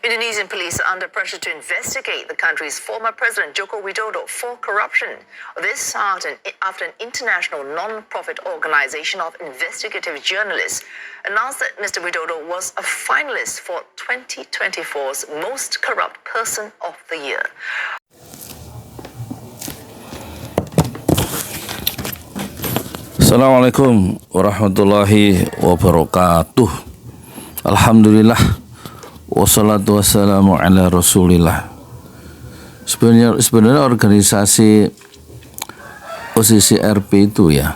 Indonesian police are under pressure to investigate the country's former president Joko Widodo for corruption. This after an international non-profit organization of investigative journalists announced that Mr. Widodo was a finalist for 2024's Most Corrupt Person of the Year. Assalamualaikum warahmatullahi wabarakatuh. Alhamdulillah, wassalatu wassalamu ala rasulillah. Sebenarnya organisasi OCCRP itu ya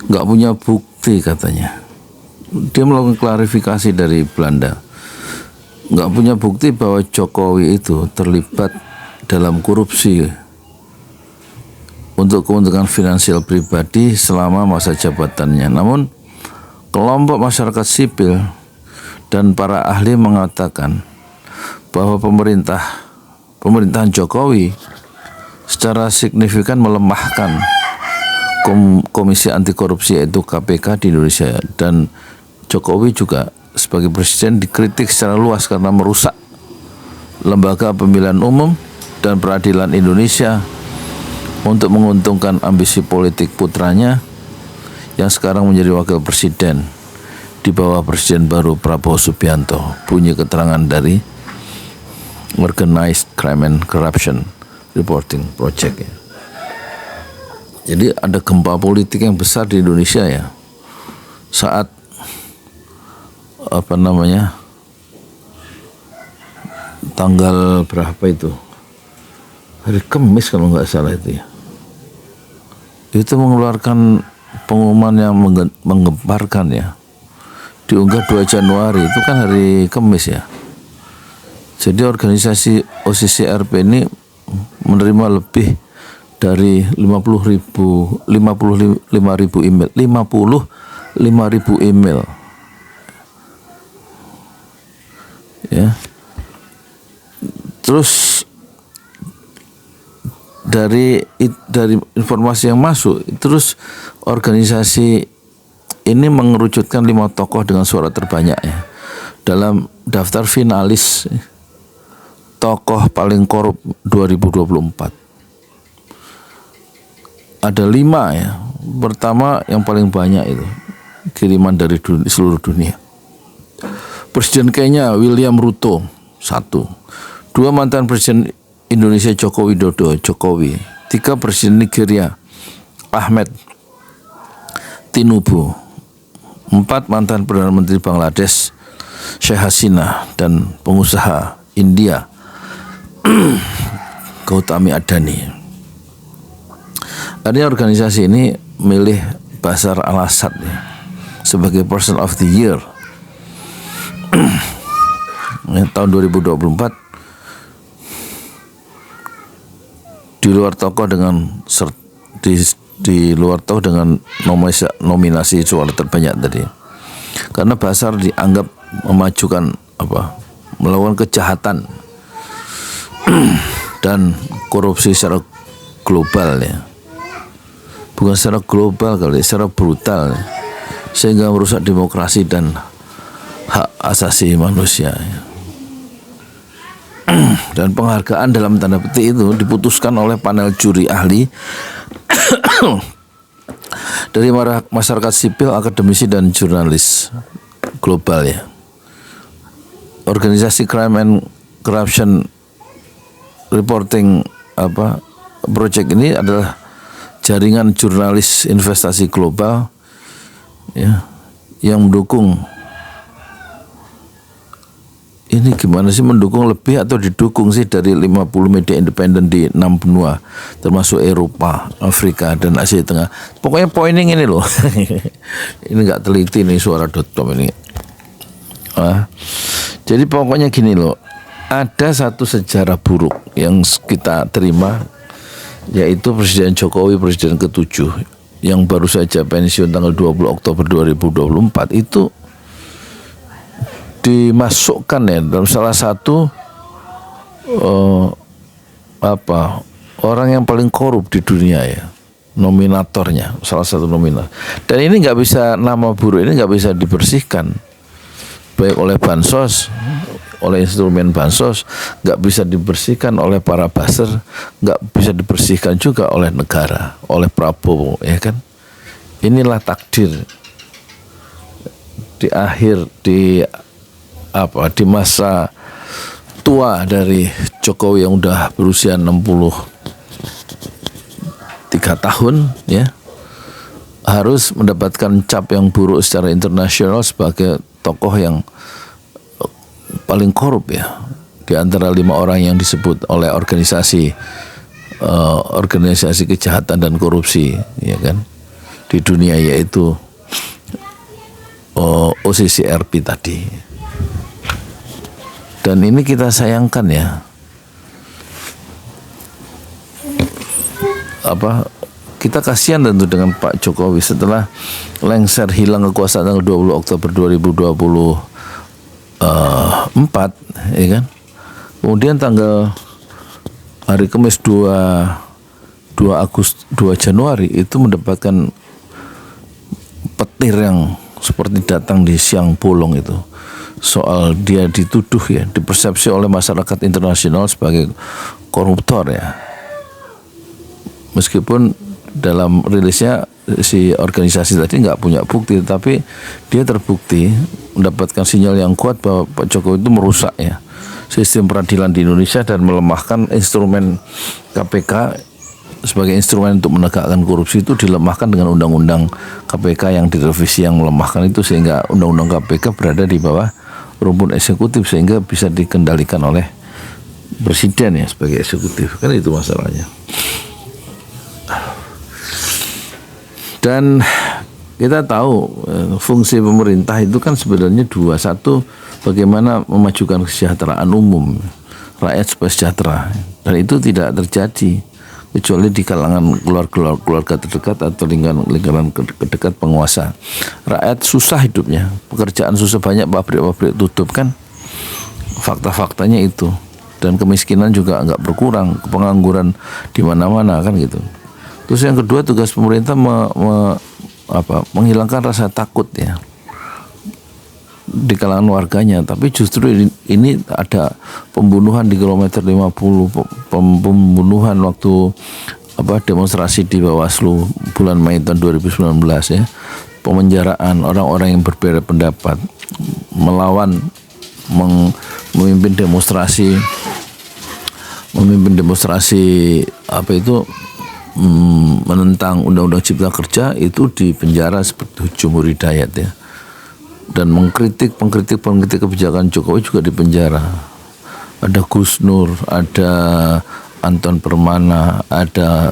nggak punya bukti katanya. Dia melakukan klarifikasi dari Belanda, nggak punya bukti bahwa Jokowi itu terlibat dalam korupsi untuk keuntungan finansial pribadi selama masa jabatannya. Namun kelompok masyarakat sipil dan para ahli mengatakan bahwa pemerintahan Jokowi secara signifikan melemahkan Komisi Anti Korupsi yaitu KPK di Indonesia, dan Jokowi juga sebagai presiden dikritik secara luas karena merusak lembaga pemilihan umum dan peradilan Indonesia untuk menguntungkan ambisi politik putranya yang sekarang menjadi wakil presiden di bawah presiden baru Prabowo Subianto. Bunyi keterangan dari Organized Crime and Corruption Reporting Project ya. Jadi ada gempa politik yang besar di Indonesia ya saat tanggal berapa itu, hari Kamis kalau nggak salah itu ya, itu mengeluarkan pengumuman yang menggemparkan ya, diunggah 2 Januari, itu kan hari Kamis ya. Jadi organisasi OCCRP ini menerima lebih dari 55.000 email ya. Terus dari informasi yang masuk, terus organisasi ini mengerucutkan 5 tokoh dengan suara terbanyak ya dalam daftar finalis tokoh paling korup 2024. Ada 5 ya. Pertama yang paling banyak itu kiriman dari seluruh dunia. Presiden Kenya William Ruto 1. 2 mantan presiden Indonesia Joko Widodo Jokowi. 3 presiden Nigeria Ahmed Tinubu. 4 mantan Perdana Menteri Bangladesh Sheikh Hasina, dan pengusaha India Gautami Adani. Artinya organisasi ini milih Bashar al-Assad ya, sebagai Person of the Year ya, tahun 2024. Di luar tokoh dengan nominasi suara terbanyak tadi, karena Bashar dianggap melakukan kejahatan dan korupsi secara global ya, bukan secara global kali, secara brutal ya, sehingga merusak demokrasi dan hak asasi manusia ya. Dan penghargaan dalam tanda petik itu diputuskan oleh panel juri ahli dari masyarakat sipil, akademisi, dan jurnalis global ya. Organisasi Crime and Corruption Reporting Project ini adalah jaringan jurnalis investasi global ya, yang mendukung. Ini gimana sih, mendukung lebih atau didukung sih dari 50 media independen di 6 benua termasuk Eropa, Afrika, dan Asia Tengah. Pokoknya pointing ini loh. Ini nggak teliti nih suara.com ini. Jadi pokoknya gini loh, ada satu sejarah buruk yang kita terima, yaitu Presiden Jokowi, presiden ke-7 yang baru saja pensiun tanggal 20 Oktober 2024 itu dimasukkan ya dalam salah satu orang yang paling korup di dunia ya, nominatornya, salah satu nominator. Dan ini nggak bisa, nama buruk ini nggak bisa dibersihkan baik oleh bansos oleh instrumen bansos, nggak bisa dibersihkan oleh para buzzer, nggak bisa dibersihkan juga oleh negara, oleh Prabowo, ya kan? Inilah takdir di akhir di masa tua dari Jokowi yang udah berusia 63 tahun, ya, harus mendapatkan cap yang buruk secara internasional sebagai tokoh yang paling korup, ya, di antara 5 orang yang disebut oleh organisasi kejahatan dan korupsi, ya kan, di dunia, yaitu OCCRP tadi. Dan ini kita sayangkan, ya, kita kasihan tentu dengan Pak Jokowi setelah lengser hilang kekuasaan tanggal 20 Oktober 2024, ya kan. Kemudian hari Kamis 2 Januari itu mendapatkan petir yang seperti datang di siang bolong itu, soal dia dituduh, ya, dipersepsi oleh masyarakat internasional sebagai koruptor, ya. Meskipun dalam rilisnya si organisasi tadi nggak punya bukti, tapi dia terbukti mendapatkan sinyal yang kuat bahwa Pak Jokowi itu merusak, ya, sistem peradilan di Indonesia dan melemahkan instrumen KPK sebagai instrumen untuk menegakkan korupsi. Itu dilemahkan dengan undang-undang KPK yang direvisi, yang melemahkan itu, sehingga undang-undang KPK berada di bawah rumpun eksekutif sehingga bisa dikendalikan oleh presiden, ya, sebagai eksekutif. Kan itu masalahnya. Dan kita tahu fungsi pemerintah itu kan sebenarnya dua. Satu, bagaimana memajukan kesejahteraan umum, rakyat supaya sejahtera. Dan itu tidak terjadi kecuali di kalangan keluarga terdekat atau lingkaran terdekat penguasa. Rakyat susah hidupnya, pekerjaan susah, banyak pabrik-pabrik tutup, kan. Fakta-faktanya itu. Dan kemiskinan juga nggak berkurang, pengangguran di mana-mana, kan gitu. Terus yang kedua, tugas pemerintah menghilangkan rasa takut, ya, di kalangan warganya. Tapi justru ini ada pembunuhan di kilometer 50, pembunuhan waktu demonstrasi di Bawaslu bulan Mei tahun 2019, ya, pemenjaraan orang-orang yang berbeda pendapat, melawan, memimpin demonstrasi menentang Undang-Undang Cipta Kerja, itu di penjara seperti Jumhur Hidayat, ya. Dan mengkritik kebijakan Jokowi juga di penjara. Ada Gus Nur, ada Anton Permana, ada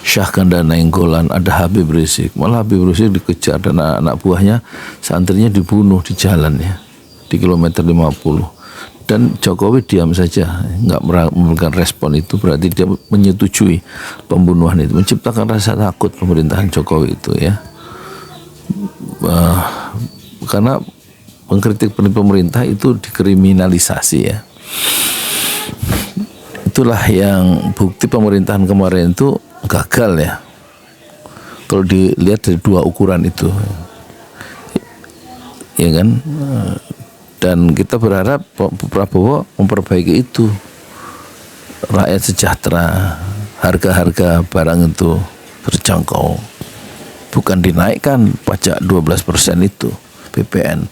Syahganda Nainggolan, ada Habib Rizik. Malah Habib Rizik dikejar dan anak buahnya, santrinya dibunuh di jalan, ya, di kilometer 50. Dan Jokowi diam saja, nggak memberikan respon. Itu berarti dia menyetujui pembunuhan itu, menciptakan rasa takut pemerintahan Jokowi itu, ya. Karena mengkritik pemerintah itu dikriminalisasi, ya. Itulah yang bukti pemerintahan kemarin itu gagal, ya, kalau dilihat dari dua ukuran itu, ya kan. Dan kita berharap Prabowo memperbaiki itu, rakyat sejahtera, harga-harga barang itu terjangkau, bukan dinaikkan pajak 12% itu, PPN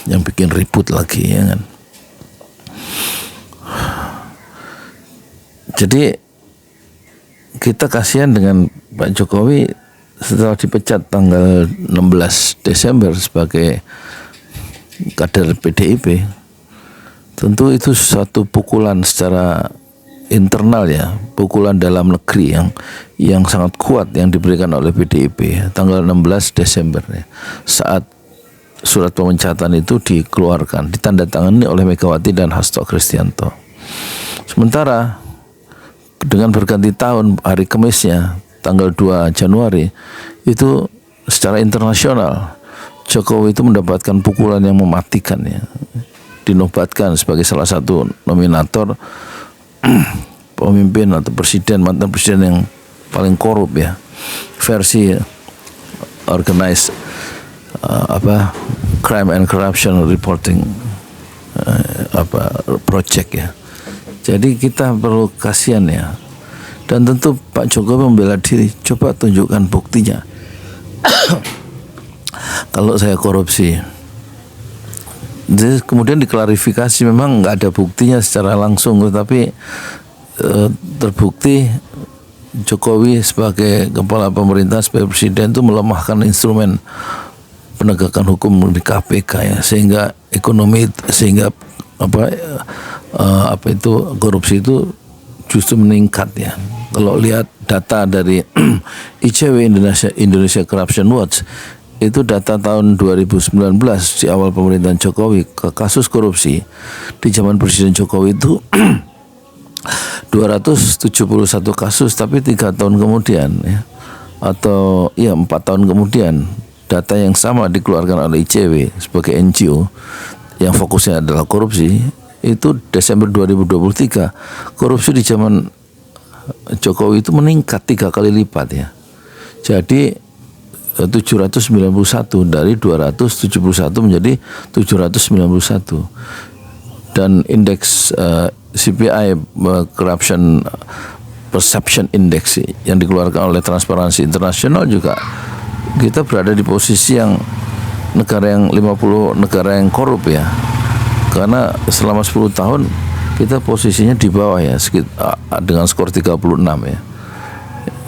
yang bikin ribut lagi, ya kan. Jadi kita kasihan dengan Pak Jokowi setelah dipecat tanggal 16 Desember sebagai kader PDIP. Tentu itu suatu pukulan secara internal, ya, pukulan dalam negeri yang sangat kuat yang diberikan oleh PDIP tanggal 16 Desember, ya, saat surat pemecatan itu dikeluarkan, ditandatangani oleh Megawati dan Hasto Kristianto. Sementara dengan berganti tahun, hari Kamisnya tanggal 2 Januari itu secara internasional Jokowi itu mendapatkan pukulan yang mematikan, ya, dinobatkan sebagai salah satu nominator pemimpin atau mantan presiden yang paling korup, ya, versi organized crime and corruption reporting project ya. Jadi kita perlu kasihan ya. Dan tentu Pak Jokowi membela diri, coba tunjukkan buktinya. Kalau saya korupsi. Jadi kemudian diklarifikasi memang nggak ada buktinya secara langsung, tetapi terbukti Jokowi sebagai kepala pemerintah, sebagai presiden itu melemahkan instrumen penegakan hukum di KPK ya, sehingga ekonomi, sehingga korupsi itu justru meningkat ya. Kalau lihat data dari ICW Indonesia Corruption Watch, itu data tahun 2019 di awal pemerintahan Jokowi, kasus korupsi di zaman Presiden Jokowi itu 271 kasus, tapi 3 tahun kemudian ya, atau 4 tahun kemudian data yang sama dikeluarkan oleh ICW sebagai NGO yang fokusnya adalah korupsi, itu Desember 2023 korupsi di zaman Jokowi itu meningkat 3 kali lipat ya. Jadi 791 dari 271 menjadi 791. Dan indeks CPI Corruption Perception Index yang dikeluarkan oleh Transparansi Internasional juga, kita berada di posisi yang negara yang 50 negara yang korup ya. Karena selama 10 tahun kita posisinya di bawah ya, dengan skor 36 ya.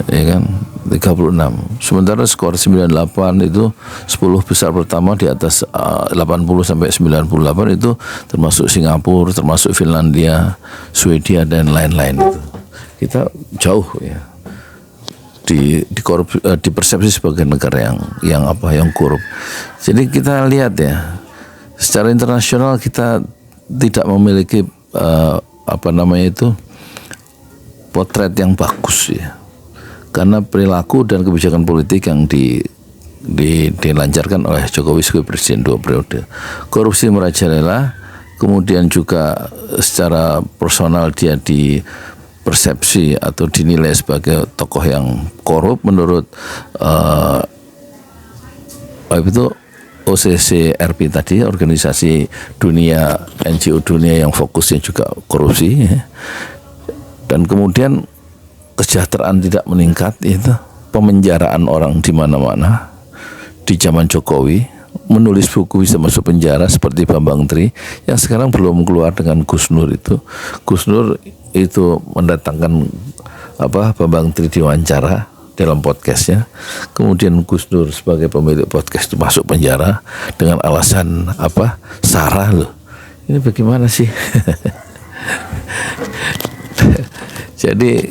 Ya kan? 36. Sementara skor 98 itu 10 besar pertama di atas 80 sampai 98 itu termasuk Singapura, termasuk Finlandia, Swedia dan lain-lain itu. Kita jauh ya. Di persepsi sebagai negara yang korup. Jadi kita lihat ya, secara internasional kita tidak memiliki potret yang bagus ya, karena perilaku dan kebijakan politik yang dilancarkan oleh Jokowi sebagai presiden 2 periode. Korupsi merajalela, kemudian juga secara personal dia dipersepsi atau dinilai sebagai tokoh yang korup menurut OCCRP tadi, organisasi dunia, NGO dunia yang fokusnya juga korupsi ya. Dan kemudian kesejahteraan tidak meningkat, itu pemenjaraan orang di mana-mana. Di zaman Jokowi menulis buku bisa masuk penjara seperti Bambang Tri yang sekarang belum keluar dengan Gus Nur itu. Gus Nur itu mendatangkan Bambang Tri diwawancara dalam podcastnya, kemudian Gus Nur sebagai pemilik podcast itu masuk penjara dengan alasan SARA loh. Ini bagaimana sih? Jadi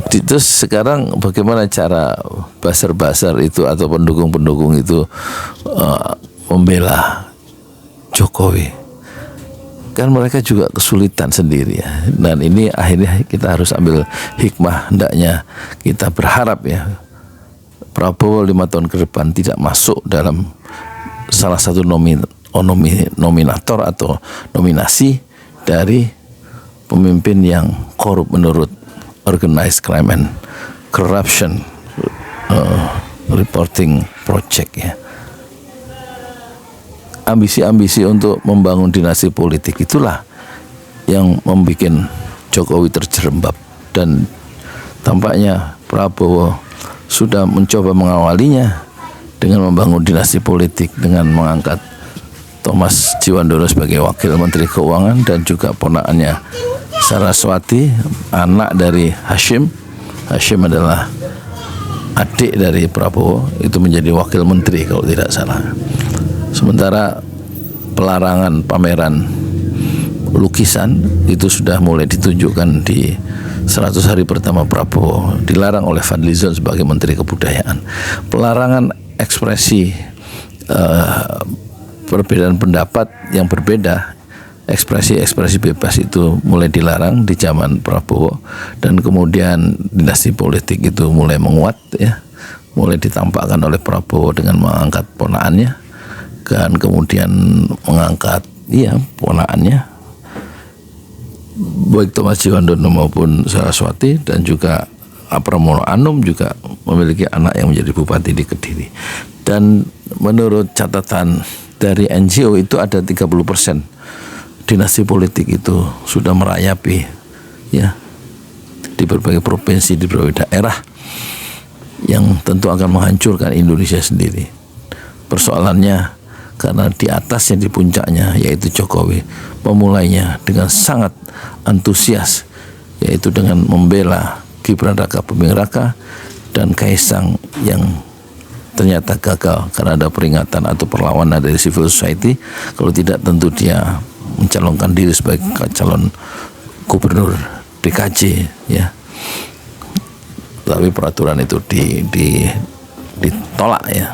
itu sekarang bagaimana cara basar-basar itu atau pendukung-pendukung itu membela Jokowi? Kan mereka juga kesulitan sendiri ya. Dan ini akhirnya kita harus ambil hikmah, hendaknya kita berharap ya Prabowo 5 tahun ke depan tidak masuk dalam salah satu nominator atau nominasi dari pemimpin yang korup menurut Organized Crime and Corruption Reporting Project ya. Ambisi-ambisi untuk membangun dinasti politik itulah yang membuat Jokowi terjerembab, dan tampaknya Prabowo sudah mencoba mengawalinya dengan membangun dinasti politik dengan mengangkat Thomas Ciwandono sebagai wakil menteri keuangan dan juga ponakannya Saraswati, anak dari Hashim. Hashim adalah adik dari Prabowo, itu menjadi wakil menteri kalau tidak salah. Sementara pelarangan pameran lukisan itu sudah mulai ditunjukkan di 100 hari pertama Prabowo, dilarang oleh Fadlizon sebagai Menteri Kebudayaan. Pelarangan ekspresi perbedaan pendapat yang berbeda, ekspresi bebas itu mulai dilarang di zaman Prabowo, dan kemudian dinasti politik itu mulai menguat ya, mulai ditampakkan oleh Prabowo dengan mengangkat ponakannya, dan kemudian mengangkat ponakannya baik Thomas Ciwandono maupun Saraswati, dan juga Pramono Anung juga memiliki anak yang menjadi bupati di Kediri. Dan menurut catatan dari NGO itu ada 30% dinasti politik itu sudah merayapi ya di berbagai provinsi, di berbagai daerah, yang tentu akan menghancurkan Indonesia sendiri. Persoalannya karena di atasnya, di puncaknya, yaitu Jokowi memulainya dengan sangat antusias, yaitu dengan membela Gibran Raka Buming Raka dan Kaisang yang ternyata gagal karena ada peringatan atau perlawanan dari civil society. Kalau tidak, tentu dia mencalonkan diri sebagai calon gubernur DKJ ya. Tapi peraturan itu ditolak ya.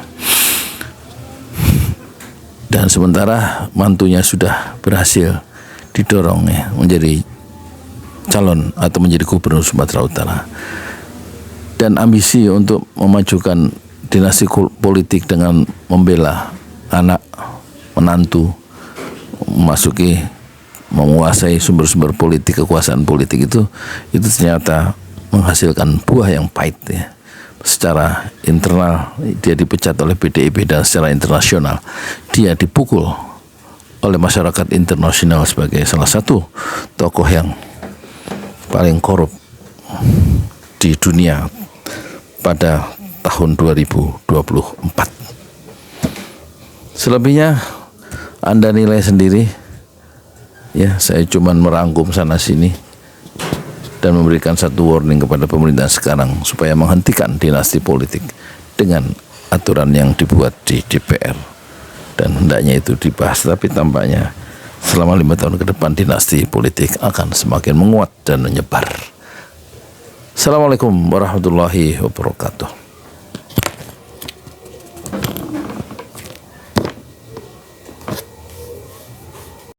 Dan sementara mantunya sudah berhasil didorong ya menjadi calon atau menjadi gubernur Sumatera Utara. Dan ambisi untuk memajukan dinasti politik dengan membela anak, menantu, menguasai sumber-sumber politik, kekuasaan politik itu ternyata menghasilkan buah yang pahit ya. Secara internal dia dipecat oleh PDIP dan secara internasional dia dipukul oleh masyarakat internasional sebagai salah satu tokoh yang paling korup di dunia pada tahun 2024. Selebihnya Anda nilai sendiri ya, saya cuman merangkum sana sini dan memberikan satu warning kepada pemerintah sekarang supaya menghentikan dinasti politik dengan aturan yang dibuat di DPR, dan hendaknya itu dibahas. Tapi tampaknya selama 5 tahun ke depan dinasti politik akan semakin menguat dan menyebar. Assalamualaikum warahmatullahi wabarakatuh.